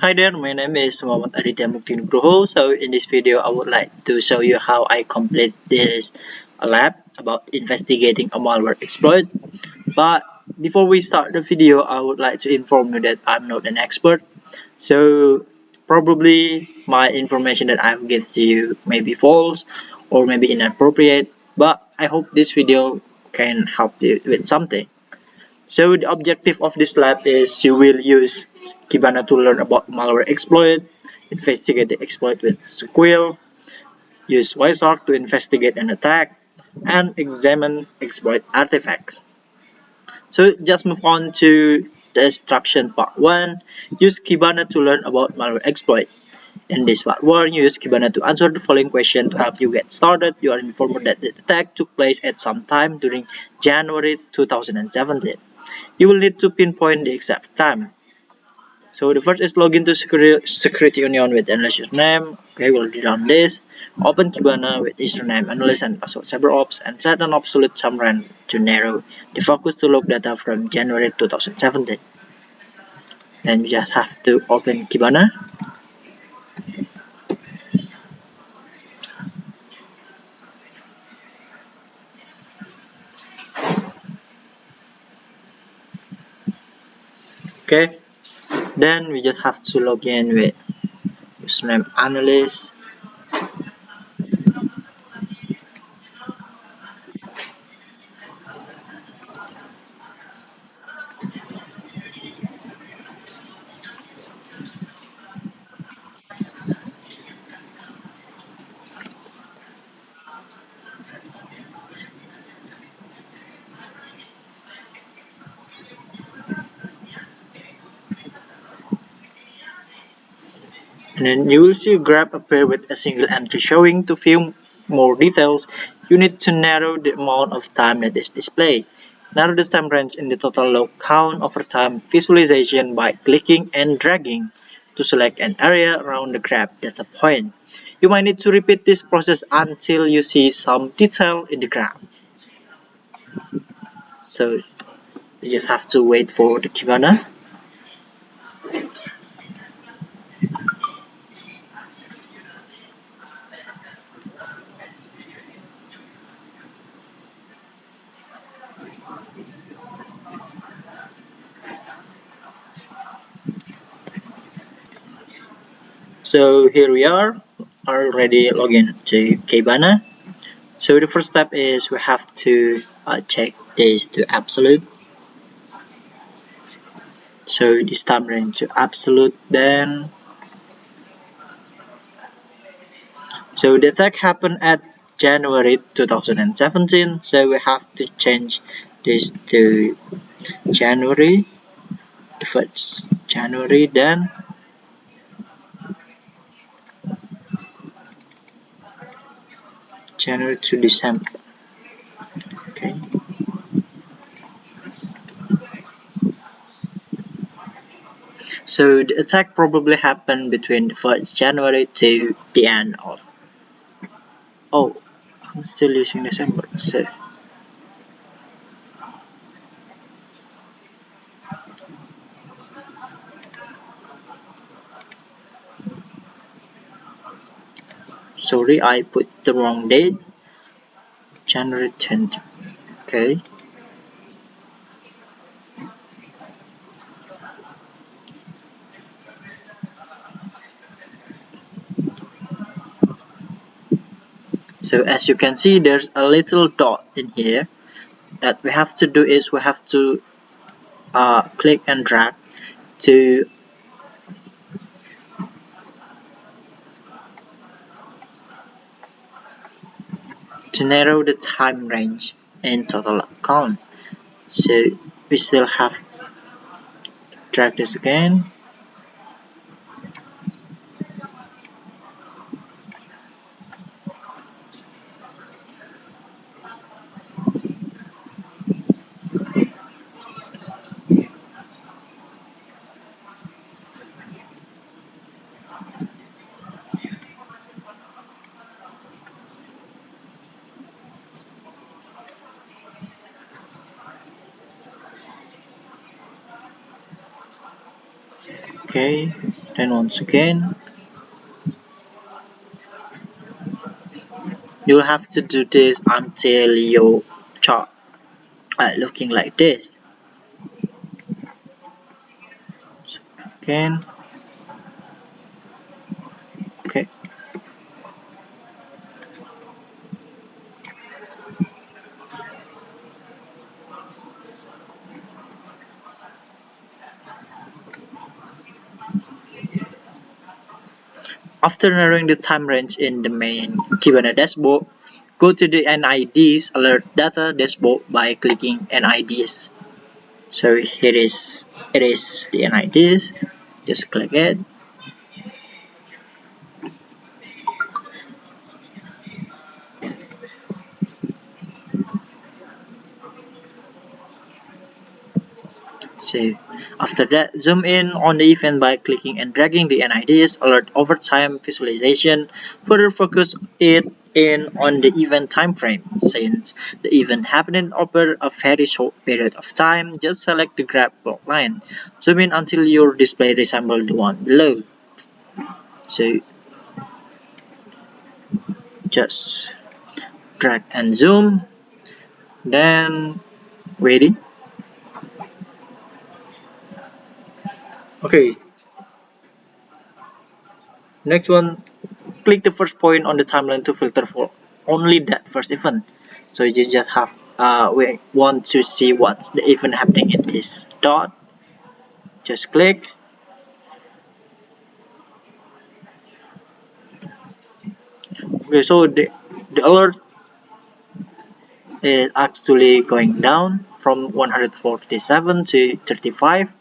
Hi there, my name is Aditya Mukti Nugroho. So in this video, I would like to show you how I complete this lab about investigating a malware exploit. But before we start the video, I would like to inform you that I'm not an expert. So probably my information that I've given to you may be false or maybe inappropriate. But I hope this video can help you with something. So the objective of this lab is you will use Kibana to learn about malware exploit, investigate the exploit with SQL, use UISI to investigate an attack, and examine exploit artifacts. So just move on to the instruction part 1. Use Kibana to learn about malware exploit. In this part 1, you use Kibana to answer the following question to help you get started. You are informed that the attack took place at some time during January 2017. You will need to pinpoint the exact time. So the first is login to security union with analyst username. Okay, we'll already done this. Open Kibana with username analyst and password CyberOps and set an absolute sumrun to narrow the focus to log data from January 2017. Then you just have to open Kibana. Okay, then we just have to log in with username analyst. And then you will see a graph appear with a single entry showing to few more details. You need to narrow the amount of time that is displayed. Narrow the time range in the total log count over time visualization by clicking and dragging to select an area around the graph data point. You might need to repeat this process until you see some detail in the graph. So you just have to wait for the Kibana. So here we are already logged in to Kibana. So the first step is we have to check this to absolute. So this time range to absolute. Then so the attack happened at January 2017. So we have to change this to January, the first January, then January to December. Okay. So the attack probably happened between the 1st January to the end of. Oh, I'm still using December. So sorry, I put the wrong date. January 20. Okay. So as you can see, there's a little dot in here. That we have to do is we have to click and drag to narrow the time range in total count. So we still have to drag this again. Okay, then once again, you'll have to do this until your chart looking like this. So again, okay. After narrowing the time range in the main Kibana dashboard, go to the NIDs alert data dashboard by clicking NIDs. So it is the NIDs. Just click it. So after that, zoom in on the event by clicking and dragging the NIDs alert over time visualization. Further focus it in on the event time frame. Since the event happened over a very short period of time, just select the graph plot line. Zoom in until your display resembles the one below. So just drag and zoom, then waiting. Okay, next one, click the first point on the timeline to filter for only that first event. So you just have we want to see what's the event happening in this dot. Just click. Okay, so the alert is actually going down from 147 to 35.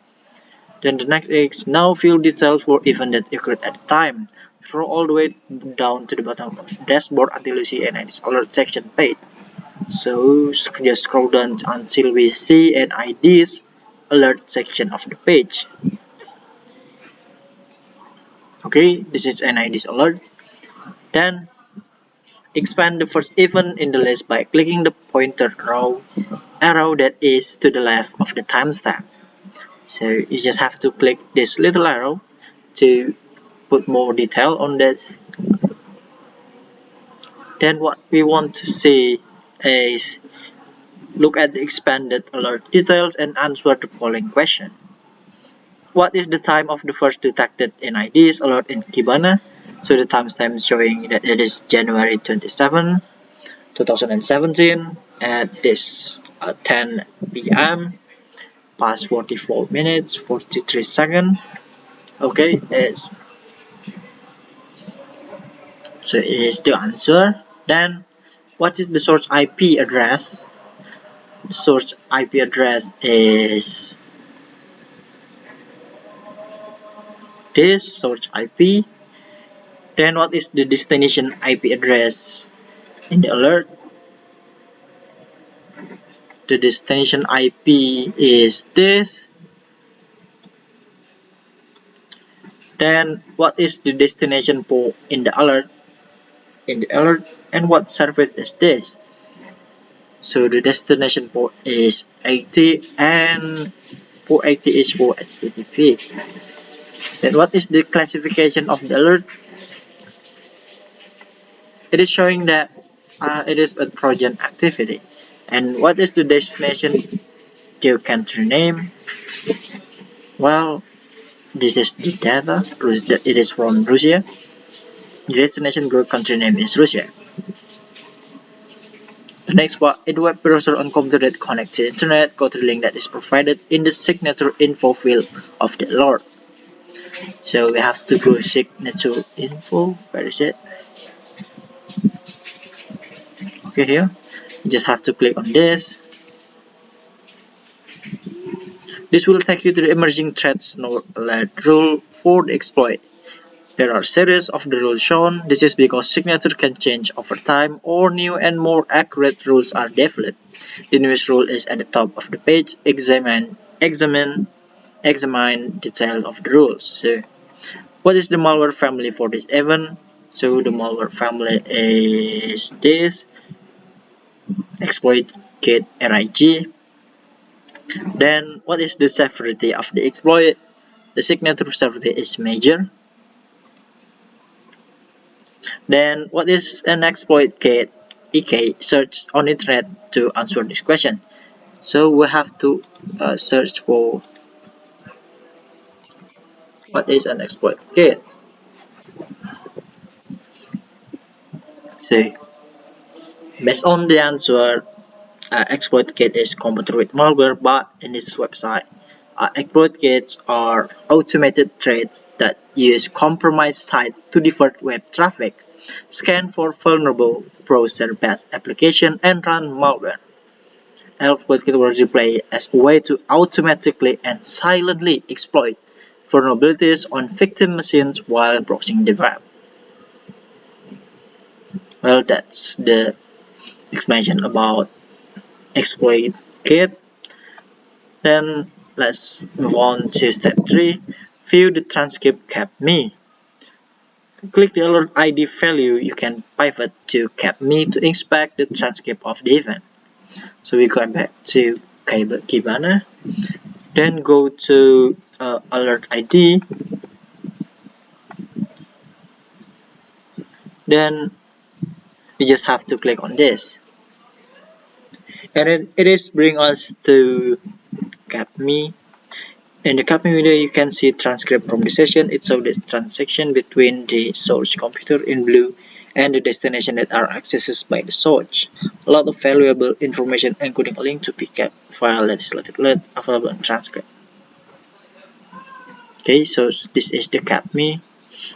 Then the next is now view details for event that occurred at the time. Scroll all the way down to the bottom of the dashboard until you see an alert section page. So just scroll down until we see an IDs alert section of the page. Okay, this is an IDs alert. Then expand the first event in the list by clicking the pointer arrow that is to the left of the timestamp. So you just have to click this little arrow to put more detail on this. Then what we want to see is look at the expanded alert details and answer the following question. What is the time of the first detected NIDs alert in Kibana? So the timestamp showing that it is January 27, 2017 at this 10 p.m. past 44 minutes 43 seconds. Okay, so it is the answer. Then what is the source IP address? The source IP address is this source IP. Then what is the destination IP address in the alert? The destination IP is this. Then what is the destination port in the alert? And what service is this? So the destination port is 80 and port 80 is for HTTP. Then what is the classification of the alert? It is showing that it is a Trojan activity. And what is the destination country name? Well, this is the data. It is from Russia. The destination country name is Russia. The next one, in web browser on computer that connects to the internet, go to the link that is provided in the signature info field of the alert. So we have to go signature info. Where is it? Okay, here. You just have to click on this. This will take you to the emerging threats alert rule for the exploit. There are series of the rules shown. This is because signature can change over time or new and more accurate rules are developed. The newest rule is at the top of the page. Examine details of the rules. So what is the malware family for this event? So the malware family is this exploit kit RIG. Then what is the severity of the exploit? the signature server is major. Then what is an exploit kit? EK, search on internet to answer this question. So we have to search for what is an exploit kit. So based on the answer, exploit kit is compatible with malware, but in this website, exploit kits are automated threads that use compromised sites to divert web traffic, scan for vulnerable browser-based applications, and run malware. Exploit kit was deployed as a way to automatically and silently exploit vulnerabilities on victim machines while browsing the web. Well, that's the explanation about exploit kit. Then let's move on to step 3. View the transcript CapMe. Click the alert ID value. You can pivot to CapMe to inspect the transcript of the event. So we go back to Kibana. Then go to alert ID. Then we just have to click on this. And then it is bring us to CapMe. In the CapMe window, you can see transcript from the session. It shows the transaction between the source computer in blue and the destination that are accessed by the source. A lot of valuable information, including a link to pcap file that is available in transcript. Okay, so this is the CapMe.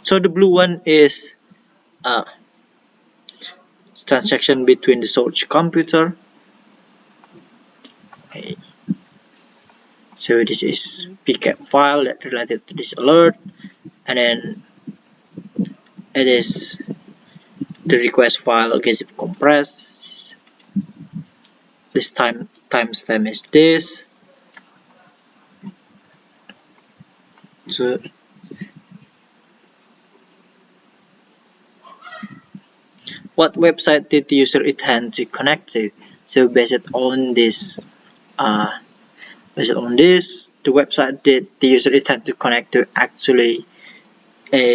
So the blue one is transaction between the source computer. Okay. So this is pcap file that related to this alert, and then it is the request file gets compressed. This timestamp is this. So what website did the user intend to connect to? So based on this, the website that the user intend to connect to actually is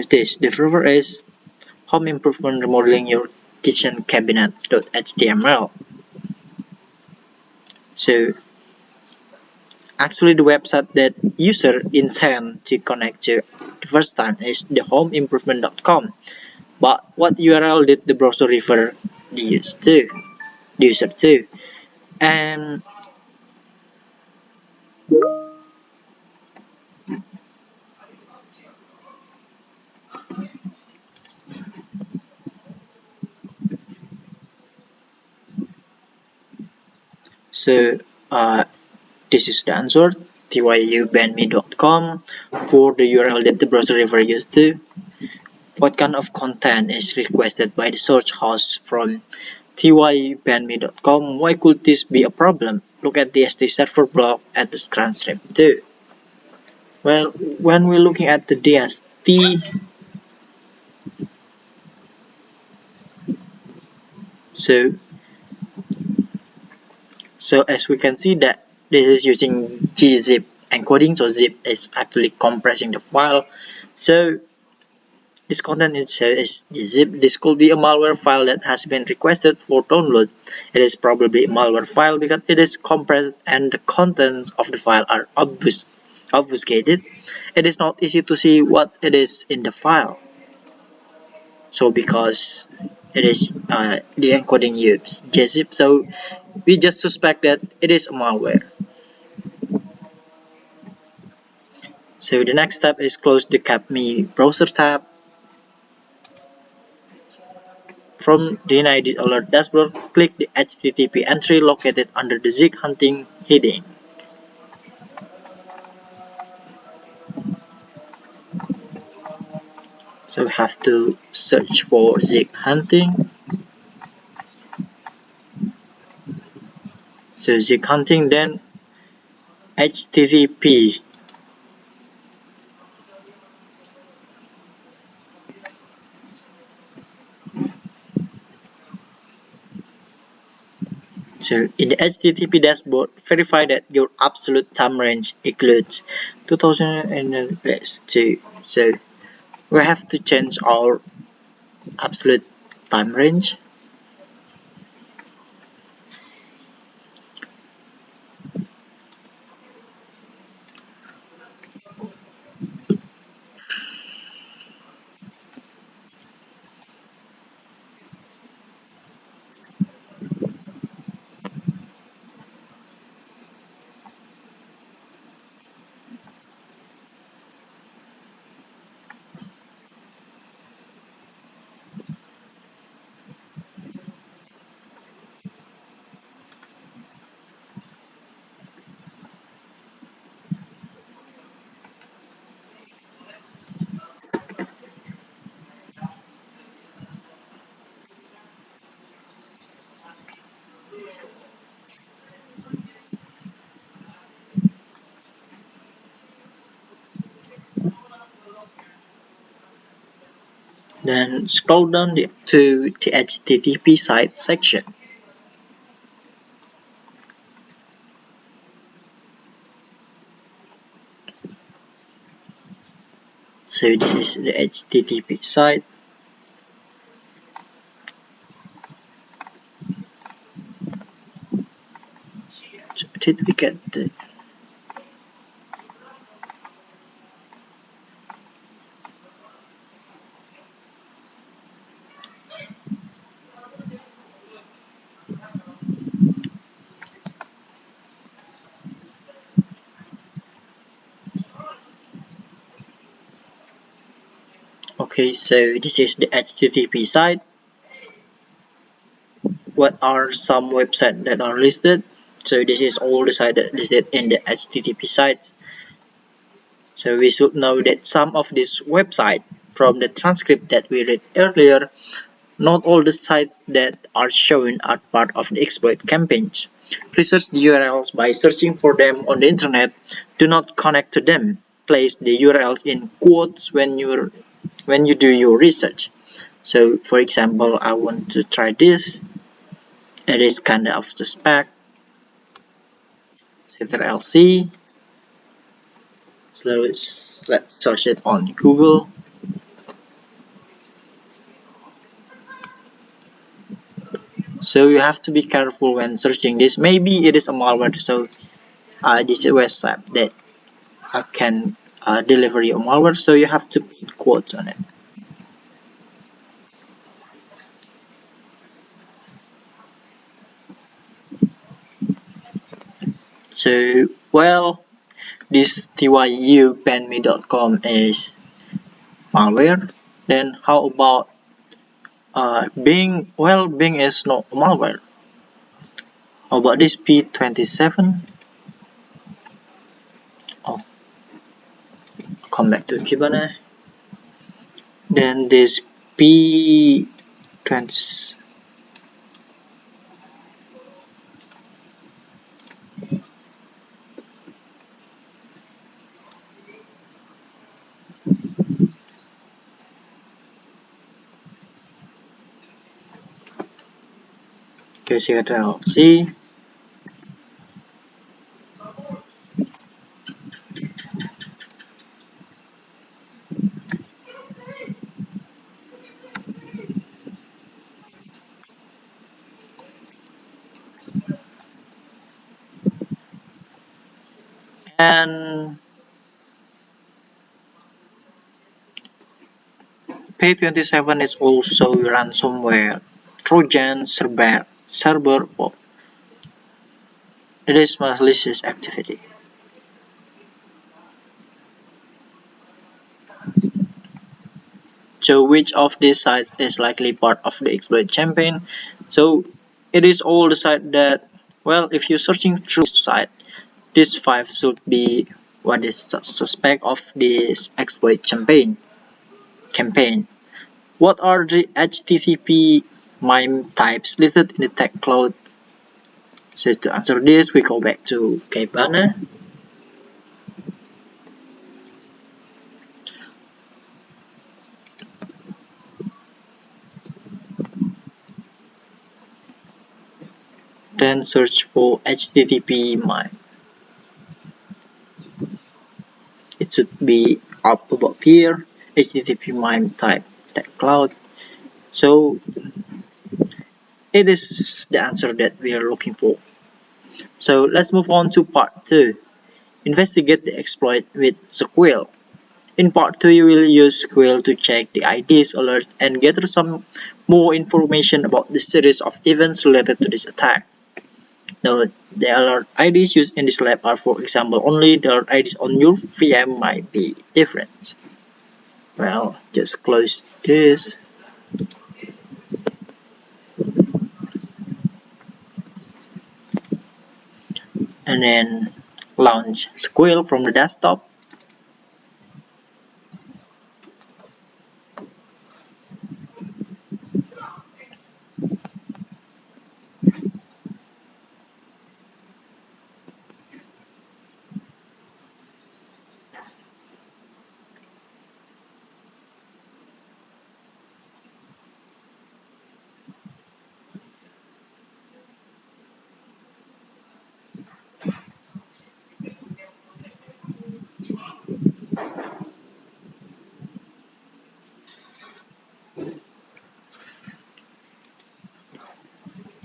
this. The server is home improvement remodeling your kitchen cabinets.html. So actually the website that user intend to connect to the first time is the homeimprovement.com. But what URL did the browser refer the user to? And so this is the answer, tyubandme.com, for the URL that the browser refers to. What kind of content is requested by the search host from tyubandme.com? Why could this be a problem? Look at the DST server block at the transcript too. Well, when we're looking at the DST, so as we can see that this is using gzip encoding, so zip is actually compressing the file. So this content itself is gzip. This could be a malware file that has been requested for download. It is probably a malware file because it is compressed and the contents of the file are obfuscated. It is not easy to see what it is in the file. So because it is the encoding uses gzip, so we just suspect that it is a malware. So the next step is close the CapMe browser tab. From the United Alert dashboard, click the HTTP entry located under the Zig hunting heading. So we have to search for Zig hunting. So Zig hunting, then HTTP. So in the HTTP dashboard, verify that your absolute time range includes 2000 and let's see. So we have to change our absolute time range. Then scroll down to the HTTP site section. So this is the HTTP site. So did we get the okay, so this is the HTTP site. What are some websites that are listed? So this is all the sites that listed in the HTTP sites. So we should know that some of these websites from the transcript that we read earlier, not all the sites that are shown are part of the exploit campaigns. Research the URLs by searching for them on the internet. Do not connect to them. Place the URLs in quotes when you do your research. So for example, I want to try this. It is kind of suspect. Ctrl+C. So let's search it on Google. So you have to be careful when searching this. Maybe it is a malware, so this is a website that can deliver you a malware, so you have to put quotes on it. So, well, this tyupenme.com is malware. Then how about Bing? Well, Bing is not malware. How about this P27? Oh, come back to Kibana. Then this P20. Ctrl+C. And P27 is also ransomware, Trojan server pop. It is malicious activity. So which of these sites is likely part of the exploit campaign? So it is all the site that, well, if you're searching through this site, these 5 should be what is suspect of this exploit campaign. What are the HTTP MIME types listed in the tech cloud? So to answer this, we go back to Kibana. then search for HTTP MIME. It should be up above here, HTTP MIME type stack cloud. So it is the answer that we are looking for. So let's move on to part 2. Investigate the exploit with SQL. In part 2, you will use SQL to check the IDs alert and gather some more information about the series of events related to this attack. Note, the alert IDs used in this lab are for example only. The alert IDs on your VM might be different. Well, just close this. And then launch SQL from the desktop.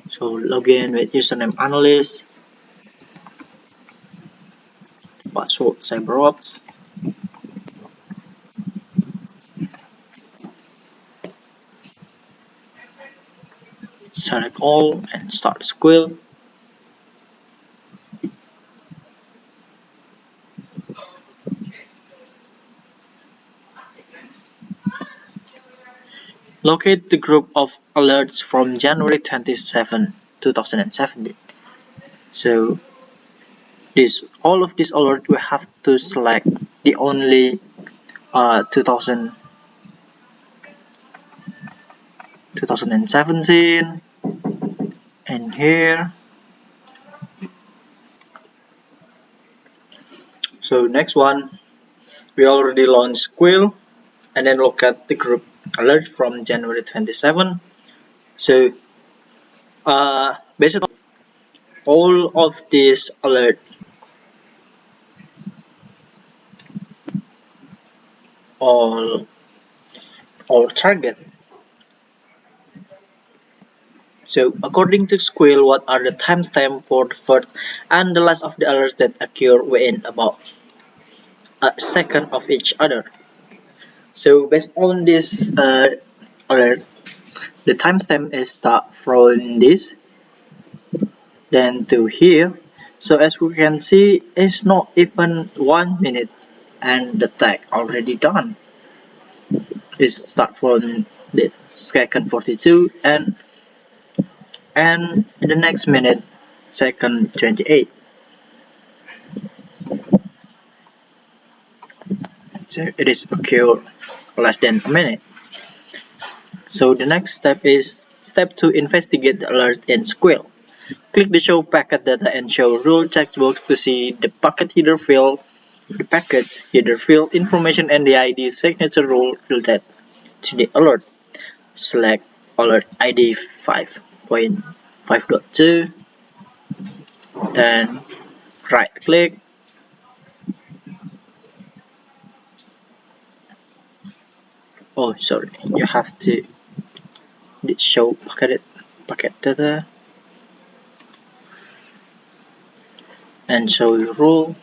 So login with username analyst, password cyberops. Select all and start SQL. Locate the group of alerts from January 27, 2017. So all of these alerts we have to select the only 2017 and here. So next one, we already launched SQL and then look at the group alert from January 27. So basically all of these alert all target. So according to SQL, what are the timestamp for the first and the last of the alerts that occur within about a second of each other? So based on this alert, the timestamp is start from this then to here. So as we can see, it's not even 1 minute and the tag already done. It start from the second 42 and in the next minute second 28. So it is occurred less than a minute. So the next step is step 2, investigate the alert in SQL. Click the show packet data and show rule checkbox to see the packet header field, the packet's header field information and the ID signature rule related to the alert. Select alert ID 5.5.2, then right click, you have to show packet data and show the rule.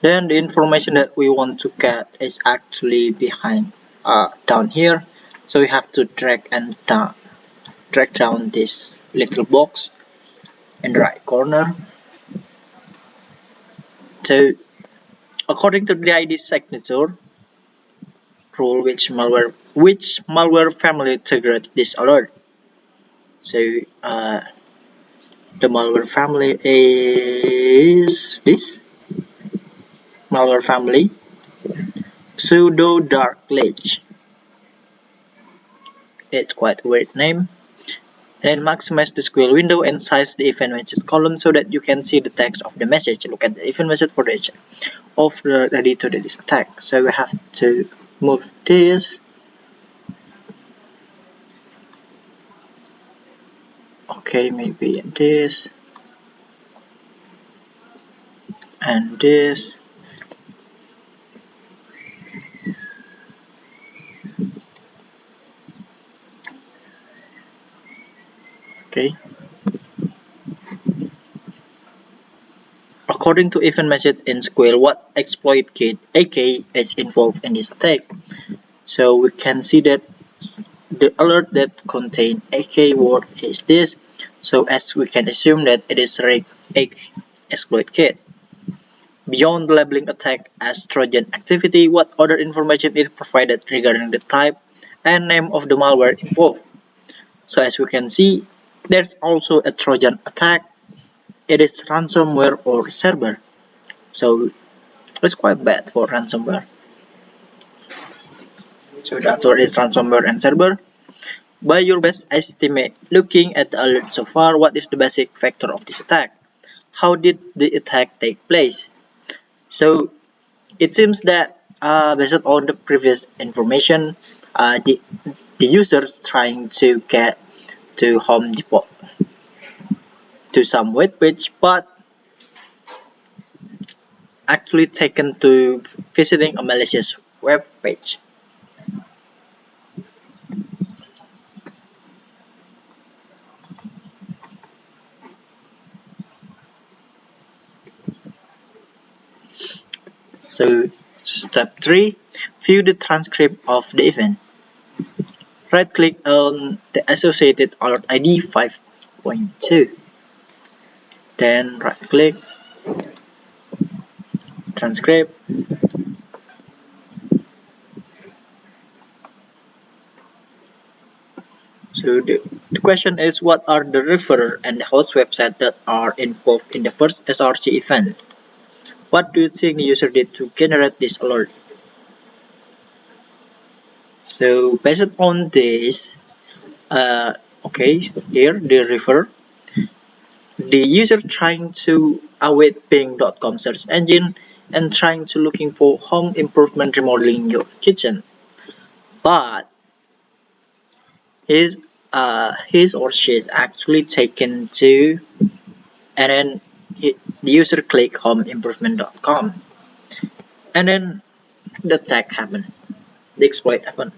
Then the information that we want to get is actually behind down here, so we have to drag down this little box in the right corner. So according to the ID signature rule, which malware family triggered this alert? So the malware family is this malware family pseudo dark glitch. It's quite a weird name. And then maximize the SQL window and size the event message column so that you can see the text of the message. Look at the event message for the of the ready to this attack. So we have to move this. Okay, maybe this and this. Okay. According to event message in Square, what exploit kit AK is involved in this attack. So we can see that the alert that contain AK word is this. So as we can assume that it is a exploit kit. Beyond labeling attack as Trojan activity, what other information is provided regarding the type and name of the malware involved? So as we can see, there's also a Trojan attack. It is ransomware or server. So it's quite bad for ransomware. So that's what is ransomware and server. By your best estimate, looking at the alert so far, what is the basic factor of this attack? How did the attack take place? So it seems that based on the previous information, the users trying to get to Home Depot to some web page, but actually taken to visiting a malicious web page. So step 3, view the transcript of the event. Right click on the associated alert ID 5.2. Then right click, transcript. So the question is, what are the referrer and the host website that are involved in the first SRC event? What do you think the user did to generate this alert? So based on this, okay, here the referrer, the user trying to await Bing.com search engine and trying to looking for home improvement remodeling your kitchen, but his his or she is actually taken to, and then the user click homeimprovement.com, and then the attack happened, the exploit happened.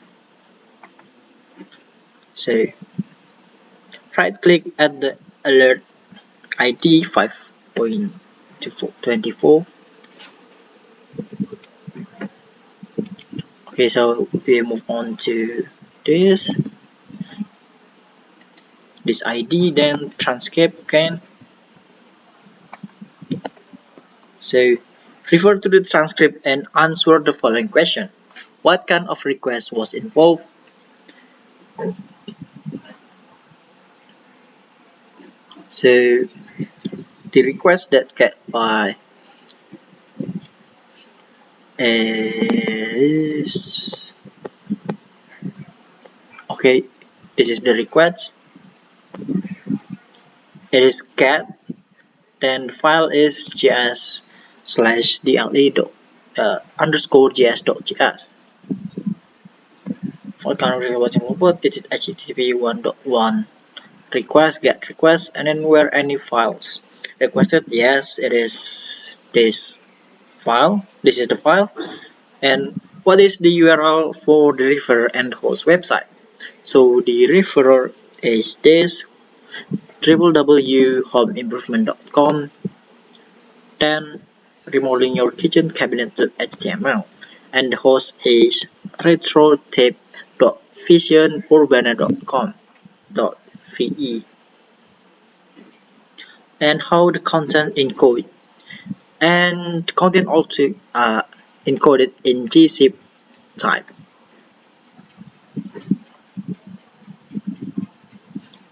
So right click at the alert ID 5.24. Okay, so we move on to this ID, then transcript again. So refer to the transcript and answer the following question. What kind of request was involved? So the request that get by is, okay, this is the request. It is get, then the file is gs/dle dot underscore gs.js. For current watching robot, it is http 1.1 request get request, and then where any files requested. Yes, it is this file. This is the file. And what is the URL for the referrer and host website? So the referrer is this www.homeimprovement.com, then remodeling your kitchen cabinet.html, and the host is retrotape.visionurbana.com.ve. And how the content encode, and content also encoded in gzip type.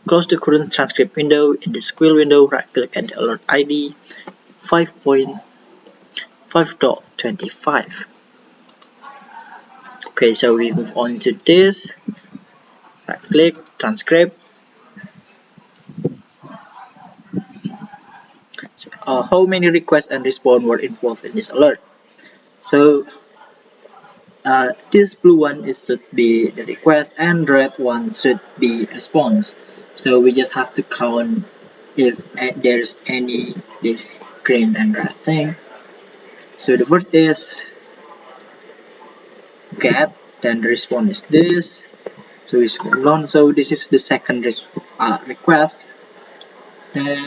Close the current transcript window. In the squirrel window, right click at the alert ID 5.5.25. Okay, so we move on to this. Right click, transcript. So, how many requests and response were involved in this alert? So this blue one should be the request and red one should be response. So we just have to count if there's any this green and red thing. So the first is get, then the response is this. So we scroll on. So this is the second request. Then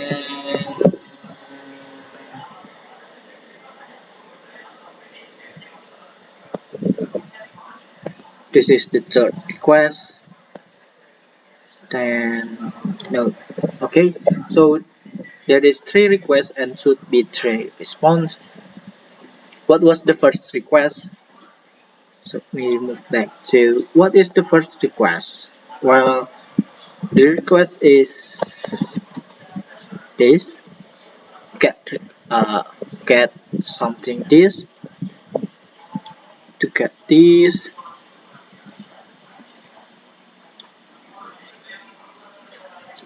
this is the third request. Then no. Okay. So there is three requests and should be three response. What was the first request? So we move back to what is the first request? Well, the request is this get uh, get something this to get this,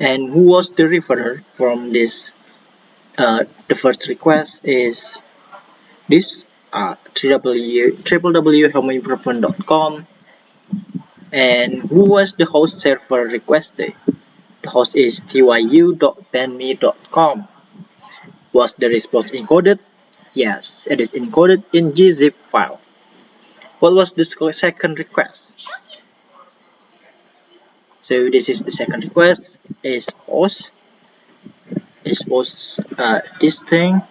and who was the referrer from this? The first request is this www.homeImprovement.com, and who was the host server requested? The host is tyu.bandme.com. Was the response encoded? Yes, it is encoded in gzip file. What was the second request? So this is the second request. Expose this thing.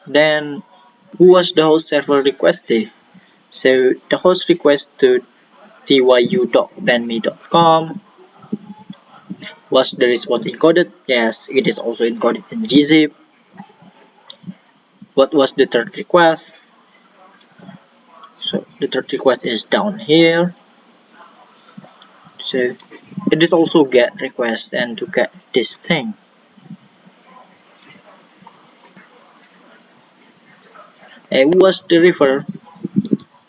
Then who was the host server requested? So the host request to tyu.bandme.com. Was the response encoded? Yes, it is also encoded in gzip. What was the third request? So the third request is down here. So it is also get request and to get this thing. And who was the refer?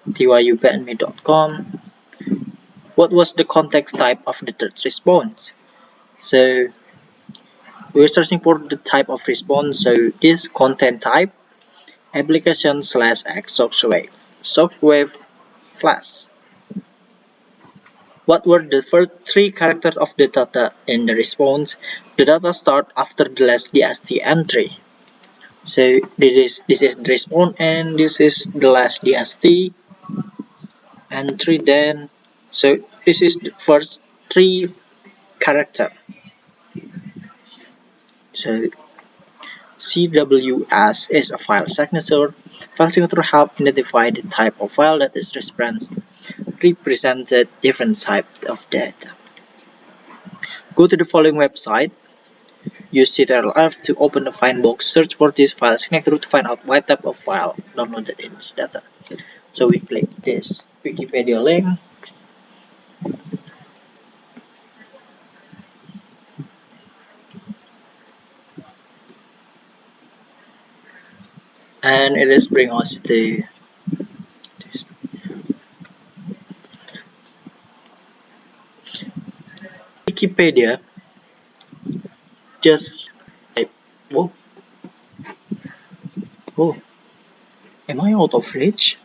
tyu.bandme.com. What was the context type of the third response? So we're searching for the type of response. So this content type application slash x software flash. What were the first three characters of the data in the response? The data start after the last DST entry. So this is the response and this is the last DST entry. Then so this is the first three character. So CWS is a file signature. File signature help identify the type of file that is represented different type of data. Go to the following website. Use Ctrl+F to open the find box. Search for this file signature to find out what type of file downloaded in this data. So we click this Wikipedia link. And it is bring us the Wikipedia. Just type, whoa, whoa, am I out of reach?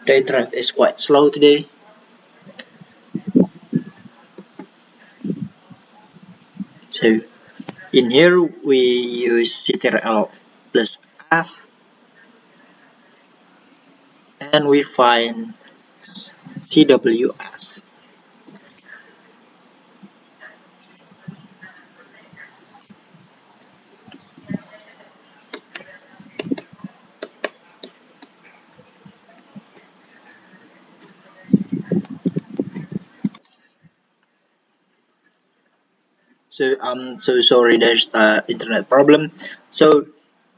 The internet is quite slow today. So in here we use Ctrl+F and we find CWS. So I'm so sorry, there's internet problem. So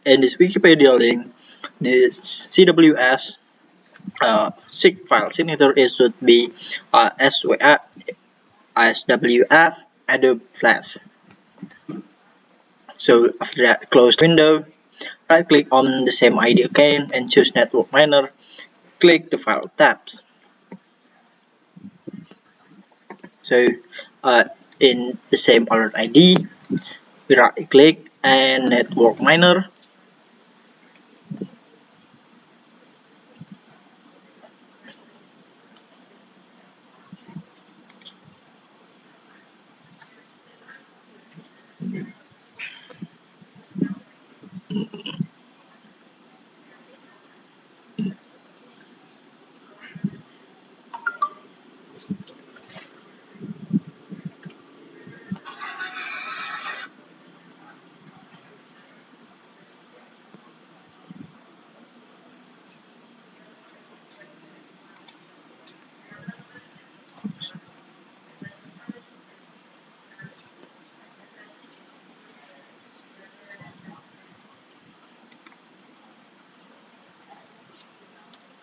in this Wikipedia link, this CWS SIG file signature is should be SWF Adobe Flash. So after that, close the window, right click on the same ID again and choose Network Miner. Click the File tabs. So in the same alert ID, we right click and Network Miner.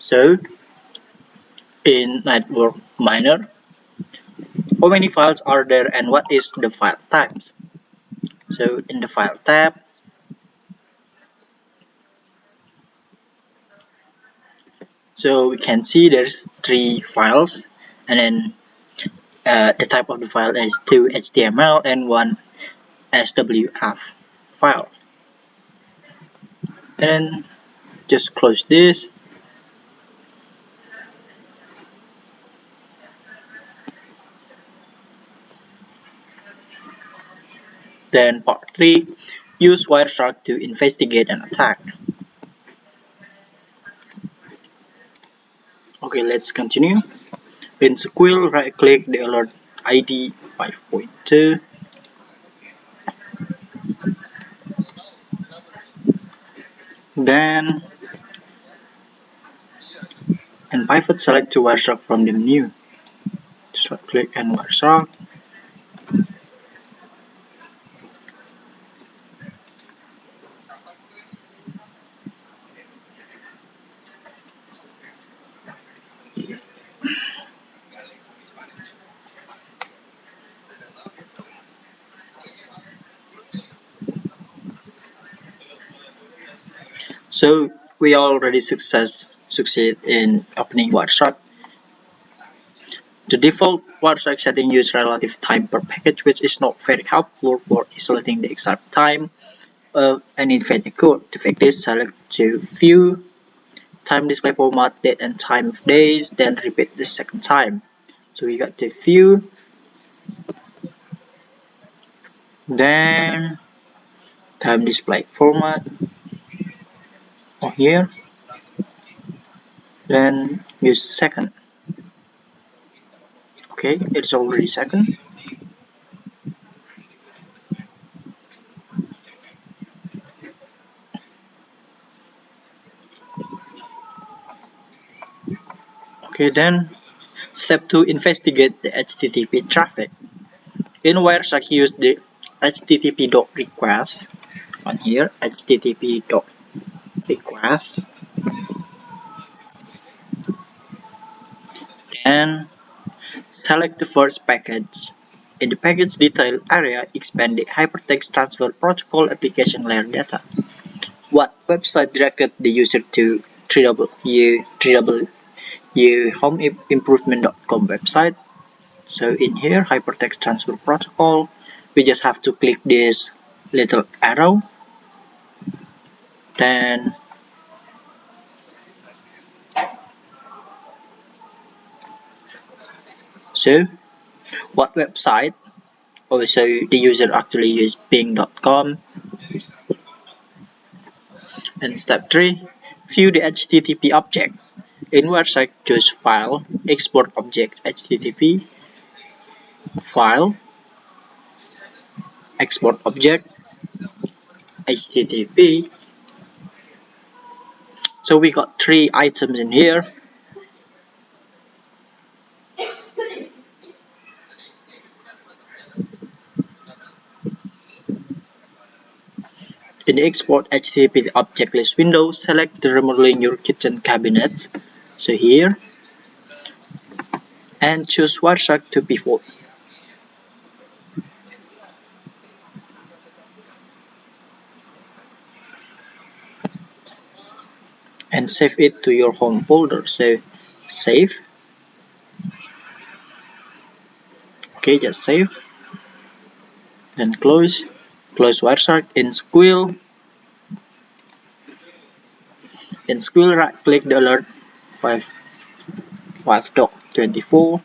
So in network miner, how many files are there and what is the file types? So in the file tab, so we can see there's 3 files, and then the type of the file is 2 HTML and 1 SWF file. And then just close this. Then part 3, use Wireshark to investigate an attack. Okay, let's continue. In SQL, right-click the alert ID 5.2. Then in pivot, select to Wireshark from the menu. Just right-click and Wireshark. So we already succeed in opening Wireshark. The default Wireshark setting uses relative time per package, which is not very helpful for isolating the exact time of an event occurred. To fix this, select to View, Time Display Format, Date and Time of Days, then repeat the second time. So we got the View, then Time Display Format on here, then use second. Okay, it's already second. Okay, then step 2, investigate the HTTP traffic. In Wireshark, use the http.request on here, http.request, and select the first package. In the package detail area, expand the hypertext transfer protocol application layer data. What website directed the user to www.homeimprovement.com website? So in here, hypertext transfer protocol, we just have to click this little arrow, then so what website? Also, the user actually used bing.com. And step 3, view the HTTP object. In Wireshark, choose File, Export Object HTTP, File, Export Object HTTP. So we got 3 items in here. In the Export HTTP Object List window, select the Remodeling Your Kitchen Cabinet. So here, and choose Wireshark to pivot. And save it to your home folder. So save. Okay, just save. Then close. Close Wireshark. In SQL. In SQL, right click the alert 5.24.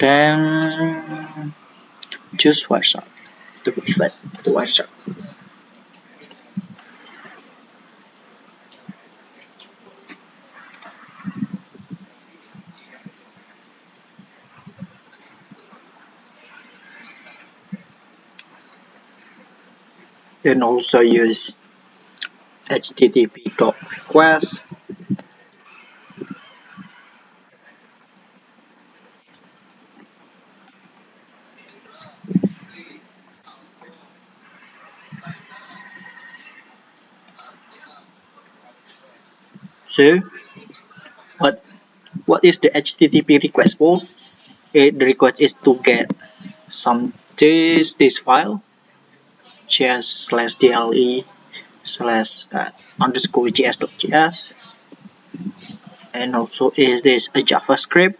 Then choose Wireshark to pivot to Wireshark. Then also use http.request. So what is the HTTP request for? The request is to get some this file /DLE slash underscore gs.js, and also is this a JavaScript.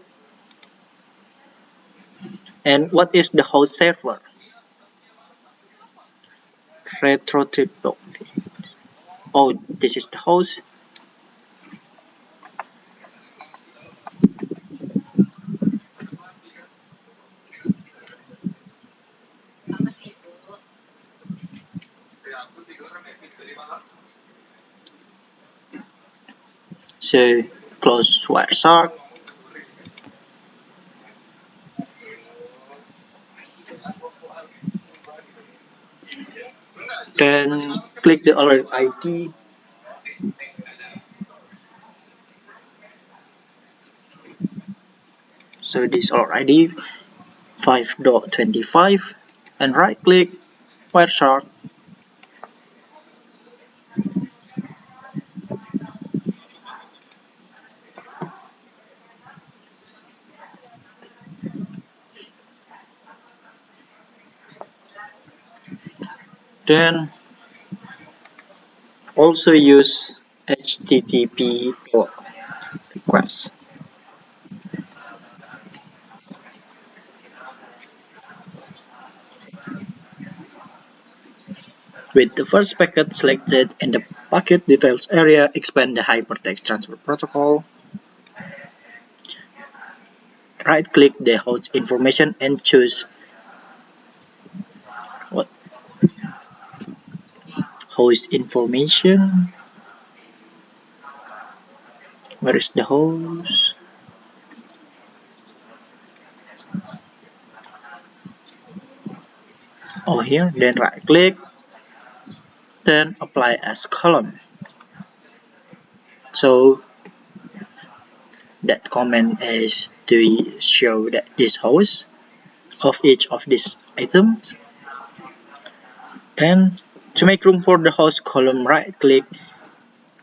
And what is the host server? Retrotrip. Oh, this is the host. So close Wireshark. Then click the alert ID. So this alert ID 5.25 and right click Wireshark. Then also use HTTP request. With the first packet selected in the packet details area, expand the hypertext transfer protocol. Right-click the host information and choose what host information. Where is the host? Oh, here. Then right-click. Then apply as column. So that comment is to show that this host of each of these items. Then to make room for the host column, right-click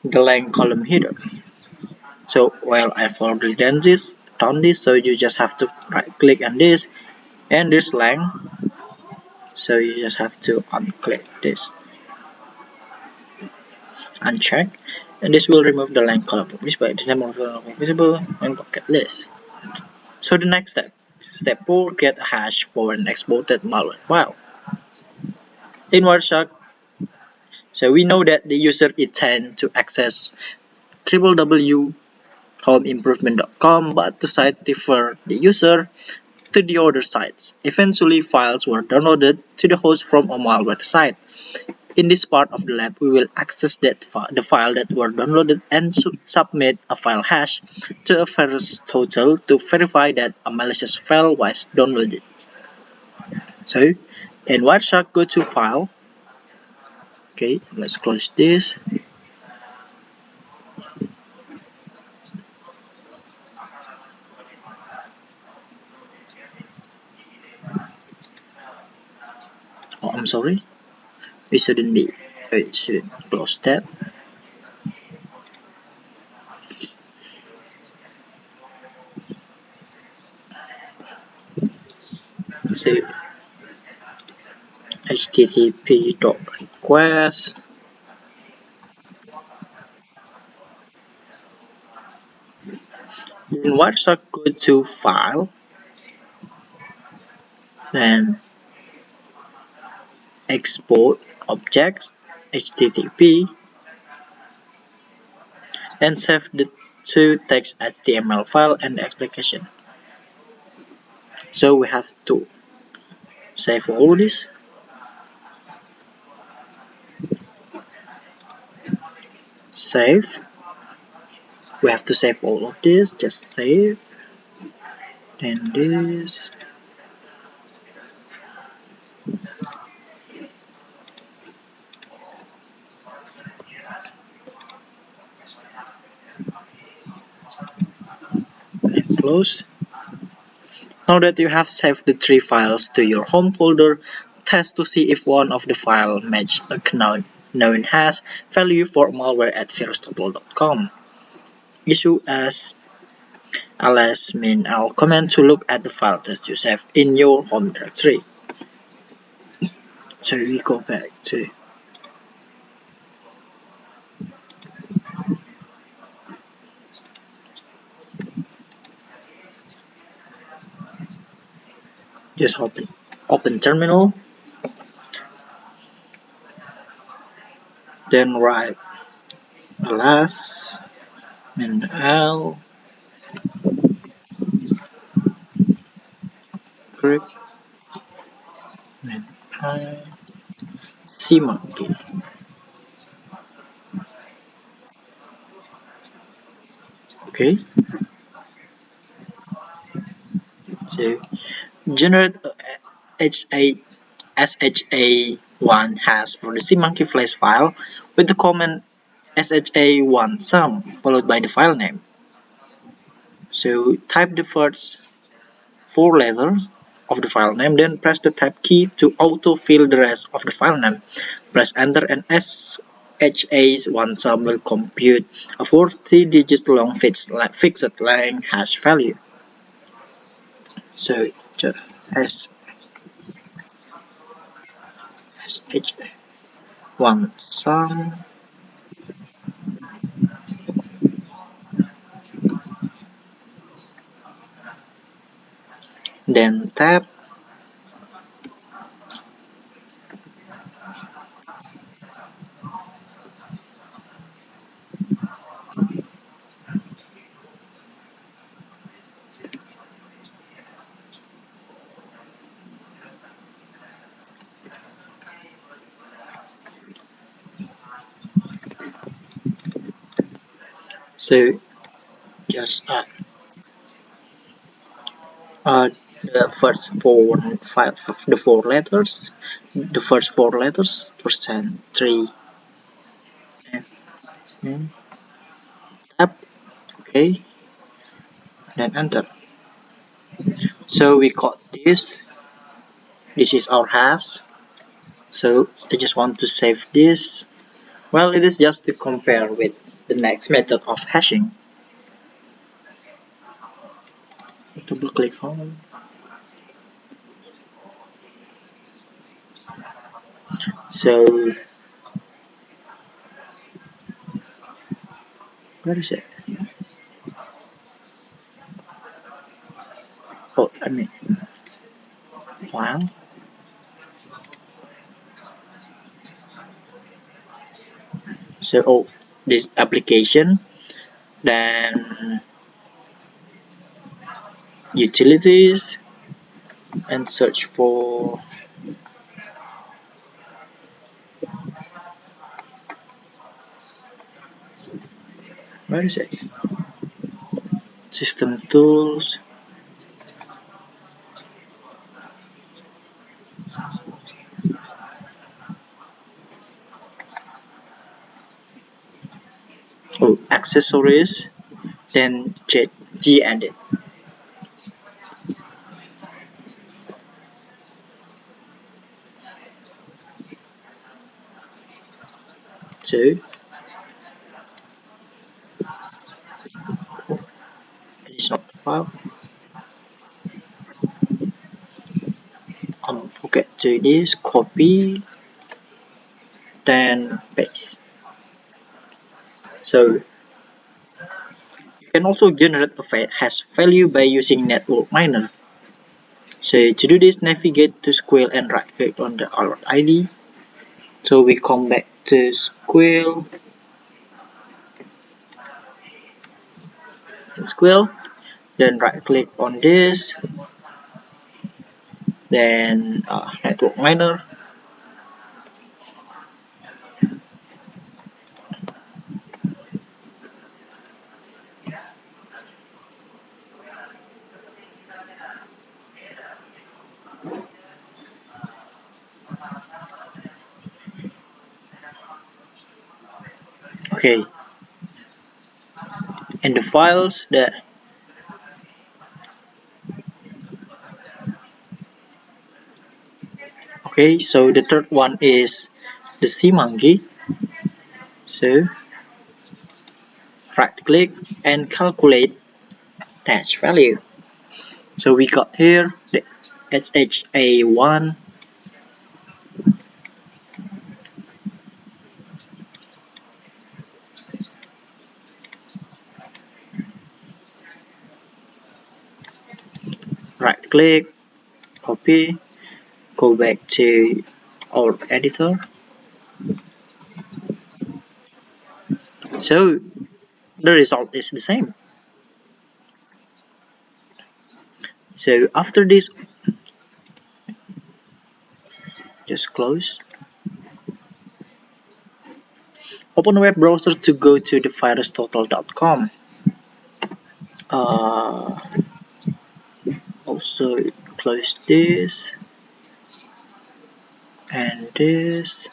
the length column header. So while I've already done this, so you just have to right-click on this and this length. So you just have to unclick this, uncheck, and this will remove the length column published by the name of the visible and bucket list. So the next step 4, get a hash for an exported malware file. In Wireshark, so we know that the user intends to access www.homeimprovement.com, but the site referred the user to the other sites. Eventually, files were downloaded to the host from a malware site. In this part of the lab, we will access the file that were downloaded and submit a file hash to a VirusTotal to verify that a malicious file was downloaded. So, in Wireshark, go to File. Okay, let's close this. Oh, I'm sorry. We shouldn't close that. So http://request then Wireshark go to File, then Export Objects HTTP, and save the two text HTML file and the application. So we have to save all this. Save. We have to save all of this. Just save. Then this. And close. Now that you have saved the 3 files to your home folder, test to see if one of the files matches a known hash value for malware at virustotal.com. issue as ls min l command to look at the file that you save in your home directory. So we go back to just open terminal, then write ls min l script min I cmonkey. Okay, so generate sha1 hash for the cmonkey flash file with the command sha1 sum followed by the file name. So type the first four letters of the file name, then press the tab key to auto-fill the rest of the file name. Press enter and sha1 sum will compute a 40-digit long fixed length hash value. So just sha1 sum, then tab, so just uh, the first four letters percent 3 and tab, okay, then enter. So we got this is our hash. So I just want to save this. Well, it is just to compare with the next method of hashing. Double click on. So where is it? Oh, I mean file. So this application, then utilities, and search for where is it? System tools. Oh, accessories. Then gedit. So it is not the file. Okay, so this copy, then paste. So you can also generate a hash value by using network miner. So to do this, navigate to Squirrel and right click on the alert ID. So we come back to Squirrel then right click on this, then network miner. Okay, and the files that okay, so the third one is the cmonkey. So right click and calculate dash value. So we got here the SHA1, right click, copy, go back to our editor. So the result is the same. So after this, just close. Open a web browser to go to the virustotal.com. Also close this and this.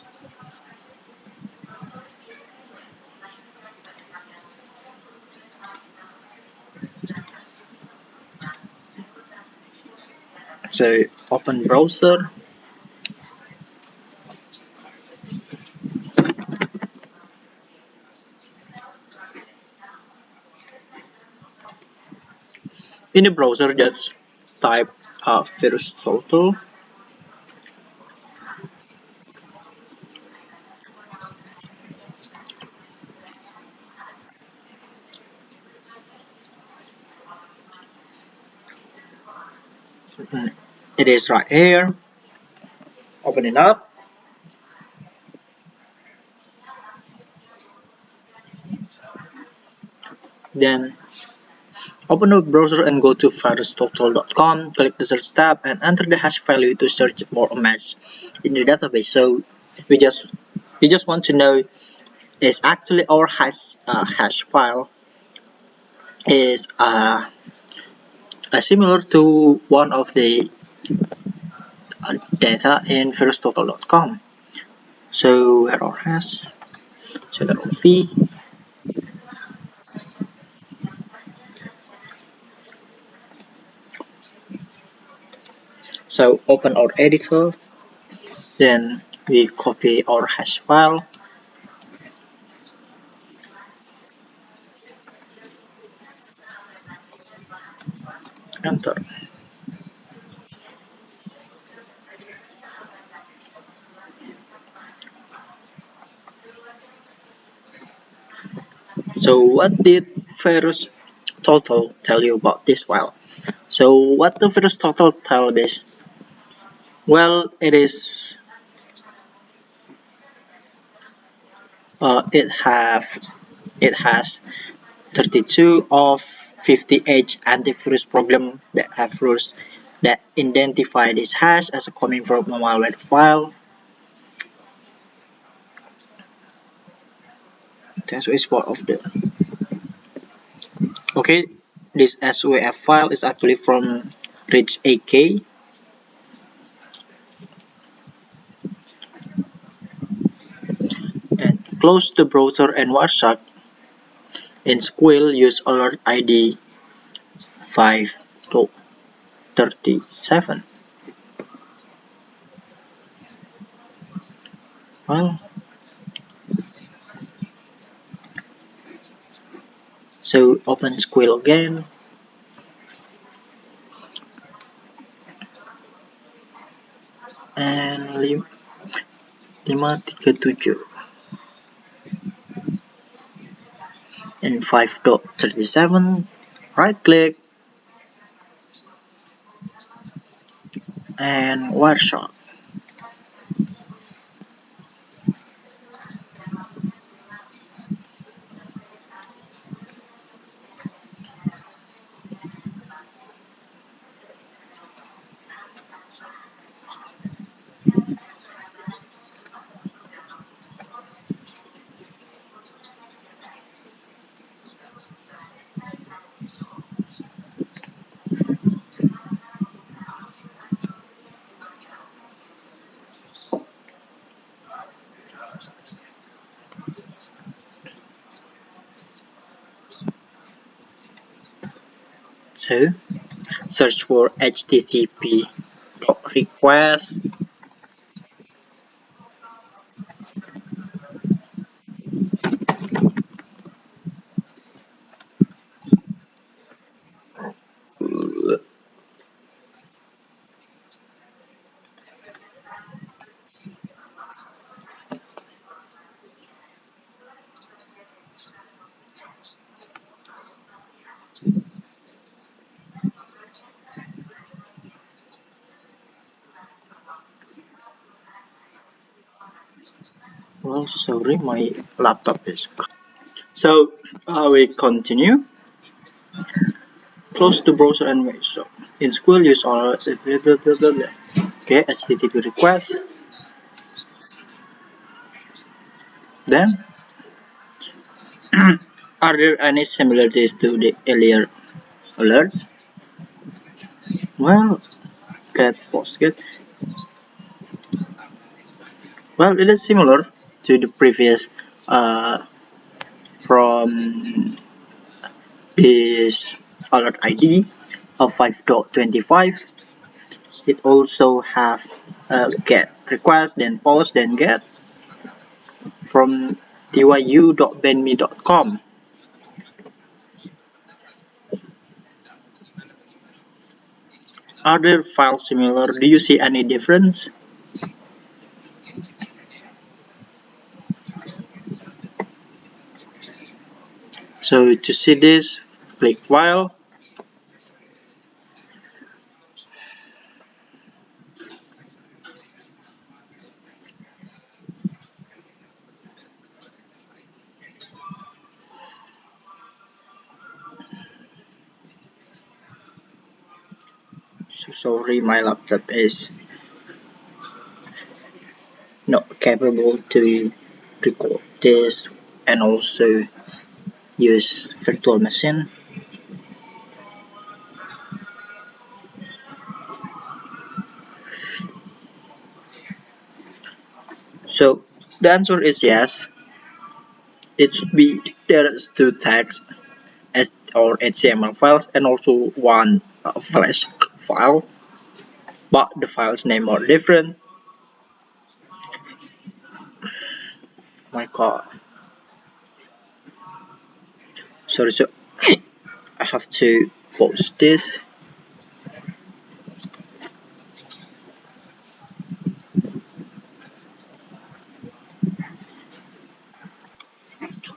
So open browser. In the browser, just type virus total. It is right here. Open it up. Then open the browser and go to virustotal.com. Click the search tab and enter the hash value to search for a match in the database. So we just want to know is actually our hash file is similar to one of the data in virustotal.com. So error hash, so error v. So open our editor, then we copy our hash file, enter. So what did virus total tell you about this file? So what the virus total tell is, well, it has 32 of 58 antivirus programs that have rules that identify this hash as coming from a malware file. That's is part of the. Okay, this SWF file is actually from Rich AK. And close the browser and Warsack. In Squill, use alert ID 537. Well, so open Squill again. And 537 and 5.37, right click and Warsack. So search for http request Well, sorry, my laptop is. So we continue. Close the browser and wait. So in school, use all blah blah blah blah blah. Okay, HTTP request. Then, are there any similarities to the earlier alerts? Well, get postgate. Well, it is similar to the previous from this alert ID of 5.25. It also have get request, then post, then get from tyu.benme.com. Are there files similar? Do you see any difference? So to see this, click file. So sorry, my laptop is not capable to record this and also use virtual machine. So the answer is yes. It should be there's two tags as or HTML files and also one flash file, but the files name are different. My god. Sorry, so I have to pause this.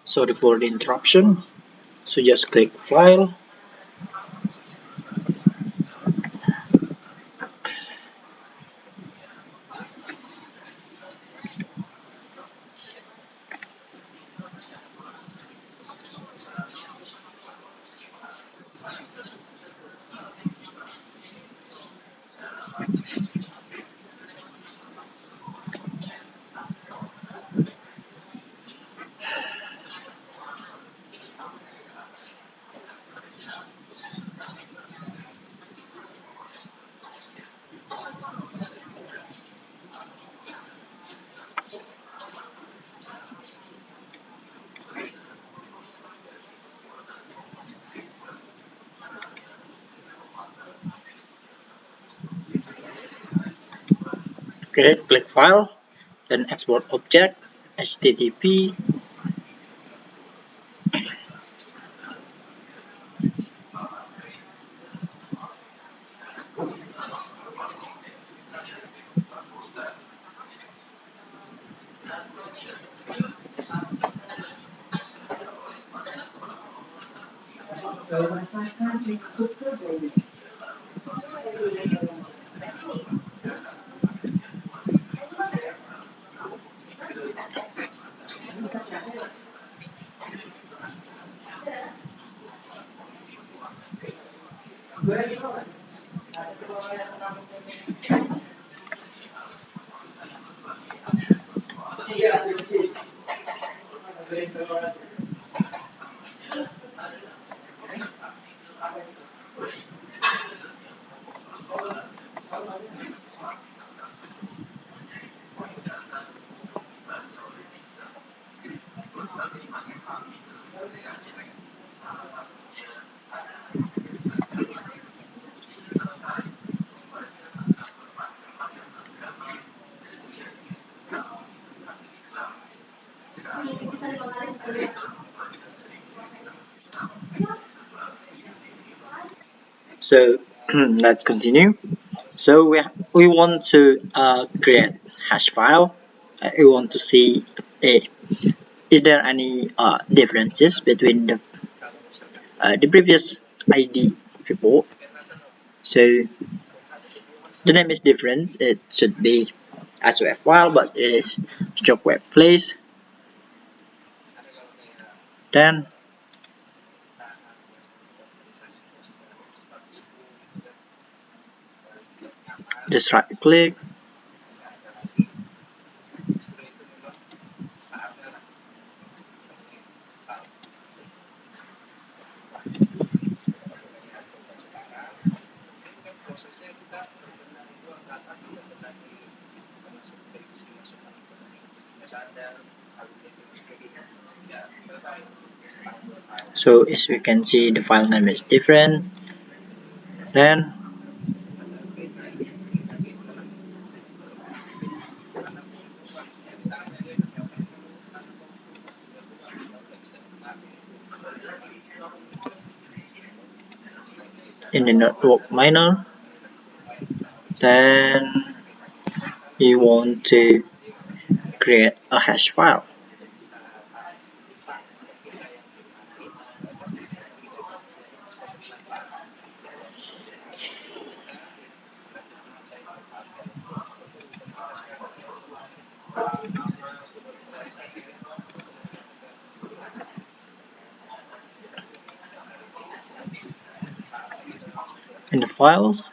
Sorry for the interruption. So just click file. Okay, click file, then export object, HTTP. So let's continue. So we want to create hash file. We want to see is there any differences between the previous ID report. So the name is different. It should be as web file, but it is job web place. Then just right click, so as we can see the file name is different. Then in the network miner, then you want to create a hash file. In the files,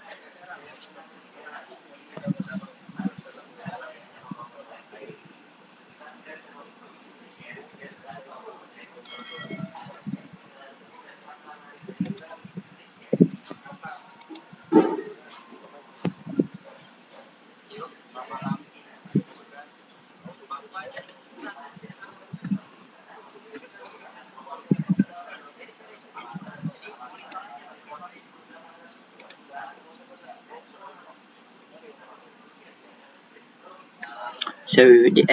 so the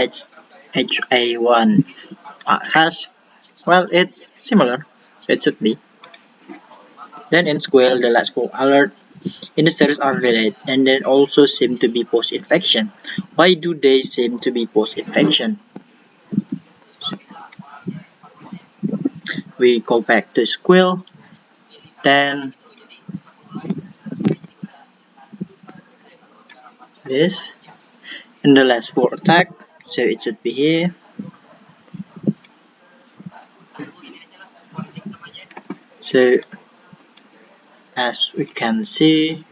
HA1 hash, well, it's similar, so it should be. Then in SQL, the last call alert in the series are related and then also seem to be post-infection. Why do they seem to be post-infection? We go back to SQL, then this in the last for attack, so it should be here. So as we can see,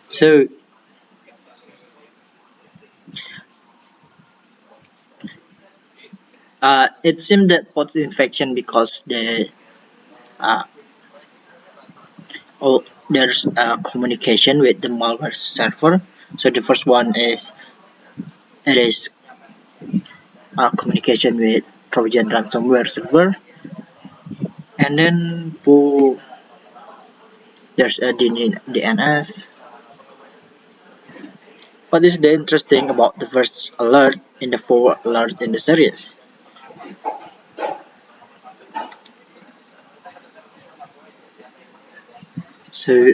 so it seems that post-infection because uh, there's a communication with the malware server. So the first one is it is a communication with Trojan ransomware server, and then there's a DNS. What is the interesting about the first alert in the four alerts in the series? So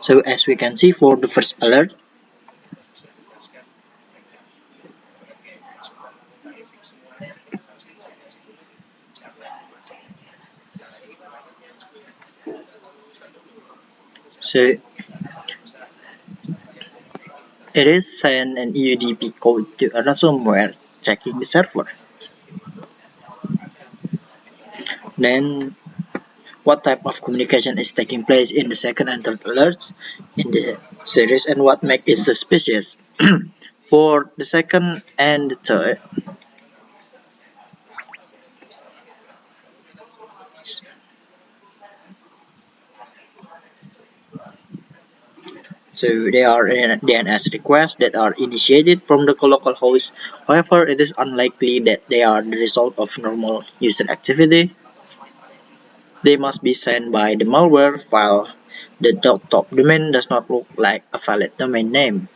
so as we can see for the first alert, so it is send an UDP code to a ransomware checking the server. Then what type of communication is taking place in the second and third alerts in the series and what makes it suspicious? For the second and the third, so they are DNS requests that are initiated from the local host. However, it is unlikely that they are the result of normal user activity. They must be sent by the malware while the top domain does not look like a valid domain name.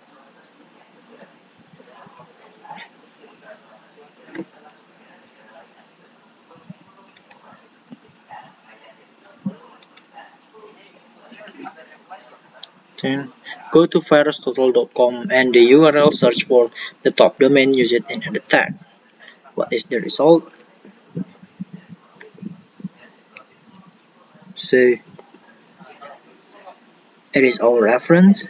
Then go to virustotal.com and the URL search for the top domain used in an attack. what is the result. So it is our reference.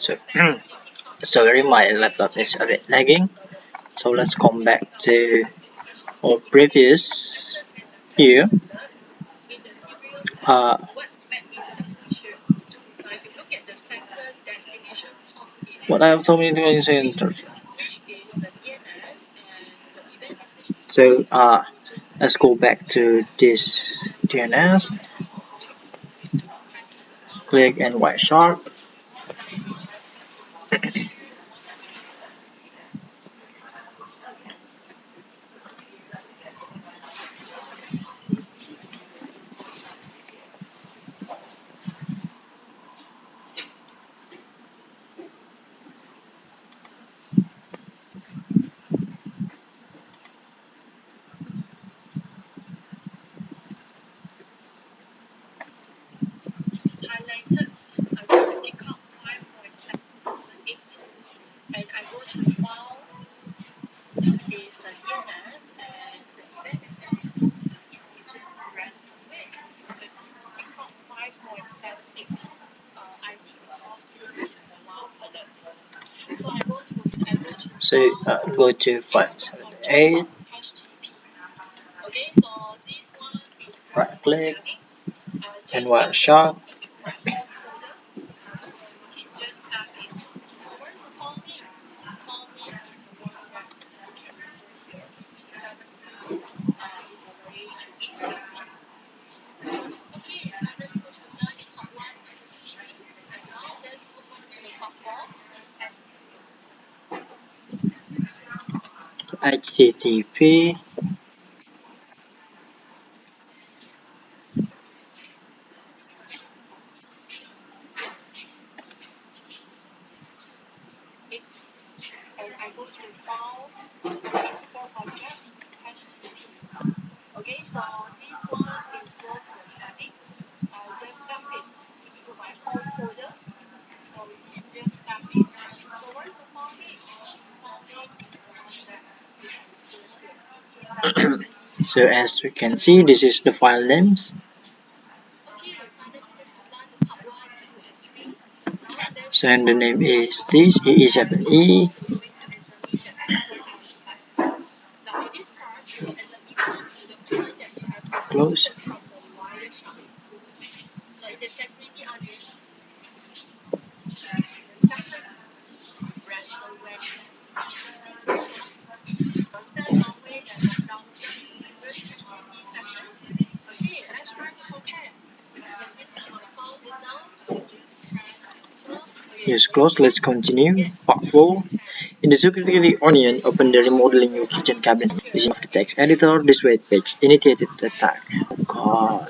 So sorry, my laptop is a bit lagging. So let's come back to our previous here. Uh, what I have told you to say. So let's go back to this DNS. Click and white sharp. So go to 578, right click and white sharp. HTTP So as we can see, this is the file names. So and the name is this EE7E. Close. Yes, close. Let's continue. Part 4. In the security onion, open the remodeling your kitchen cabinets using of the text editor. This web page initiated the attack. Oh God.